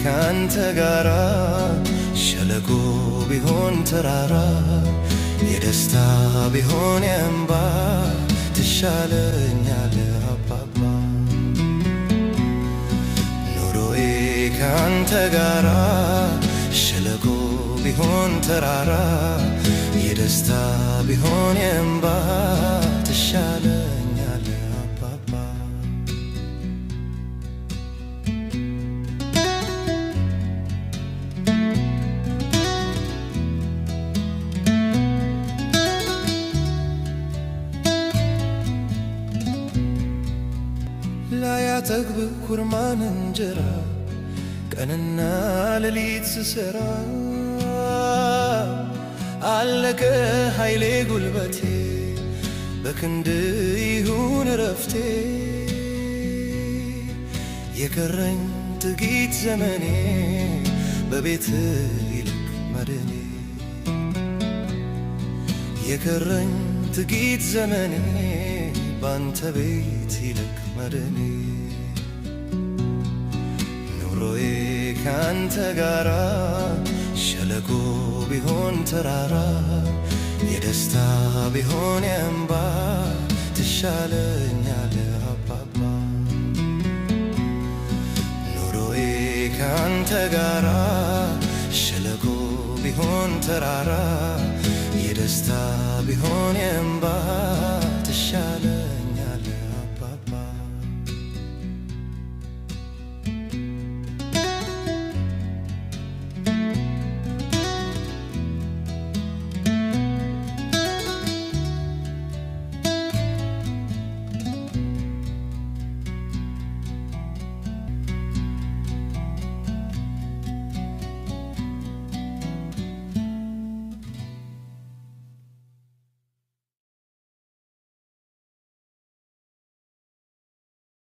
ካንተ ጋራ ሸለቆ ቢሆን ተራራ የደስታ ቢሆን የእንባ ትሻለኛለህ አባባ ኑሮዬ ካንተ ጋራ ሸለቆ ቢሆን ተራራ የደስታ ቢሆን የእንባ ትሻለኛለህ አባባ ላያጠግብ ኩርማን እንጀራ ቀንና ሌሊት ስሰራ አለቀ ኃይሌ ጉልበቴ በክንድ ይሁን ረፍቴ የቀረኝ ጥቂት ዘመኔ በቤት ይልቅ መድኔ የቀረኝ ጥቂት ዘመኔ ባንተ ቤት ይልቅ መድኔ ኑሮዬ ካንተ ጋራ ሸለቆ ቢሆን ተራራ የደስታ ቢሆን የእንባ ትሻለኛለህ አባባ ኑሮዬ ካንተ ጋራ ሸለቆ ቢሆን ተራራ የደስታ ቢሆን የእንባ ትሻለ